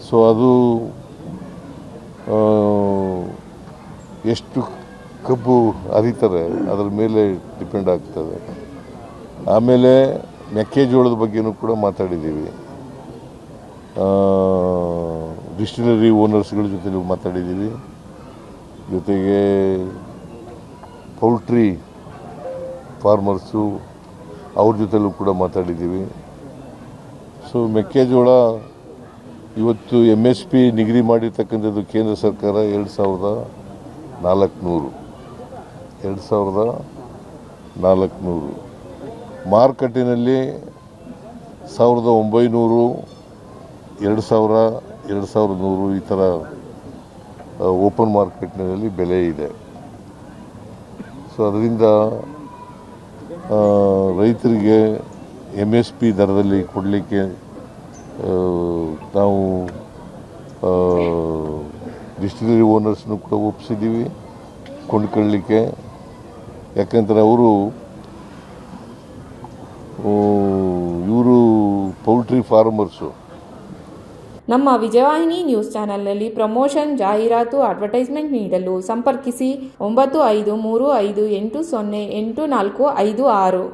So ಅದು ಎಷ್ಟು ಕಬ್ಬು ಹರಿತಾರೆ ಅದರ ಮೇಲೆ ಡಿಪೆಂಡ್ ಆಗ್ತದೆ. ಆಮೇಲೆ ಮೆಕ್ಕೆಜೋಳದ ಬಗ್ಗೆನೂ ಕೂಡ ಮಾತಾಡಿದ್ದೀವಿ. ಡಿಸ್ಟಿಲರಿ ಓನರ್ಸ್ಗಳ ಜೊತೆ ಮಾತಾಡಿದ್ದೀವಿ. ಜೊತೆಗೆ ಪೌಲ್ಟ್ರಿ ಫಾರ್ಮರ್ಸು ಅವ್ರ ಜೊತೆಲೂ ಕೂಡ ಮಾತಾಡಿದ್ದೀವಿ. ಸೊ ಮೆಕ್ಕೆಜೋಳ ಇವತ್ತು MSP ನಿಗದಿ ಮಾಡಿರ್ತಕ್ಕಂಥದ್ದು ಕೇಂದ್ರ ಸರ್ಕಾರ 2400 ಮಾರುಕಟ್ಟೆಯಲ್ಲಿ 1900, 2000, 2100 ಈ ಥರ ಓಪನ್ ಮಾರ್ಕೆಟ್ನಲ್ಲಿ ಬೆಲೆ ಇದೆ. ಸೊ ಅದರಿಂದ ರೈತರಿಗೆ MSP ದರದಲ್ಲಿ ಕೊಡಲಿಕ್ಕೆ ನಾವು ಡಿಸ್ಟಿಲರಿ ಓನರ್ಸ್ನು ಕೂಡ ಒಪ್ಪಿಸಿದ್ದೀವಿ ಕೊಂಡ್ಕೊಳ್ಳಲಿಕ್ಕೆ. ಯಾಕಂದರೆ ಇವರು ಪೌಲ್ಟ್ರಿ ಫಾರ್ಮರ್ಸು. ನಮ್ಮ ವಿಜಯವಾಹಿನಿ ನ್ಯೂಸ್ ಚಾನೆಲ್ನಲ್ಲಿ ಪ್ರಮೋಷನ್, ಜಾಹೀರಾತು, ಅಡ್ವರ್ಟೈಸ್ಮೆಂಟ್ ನೀಡಲು ಸಂಪರ್ಕಿಸಿ 9535808456.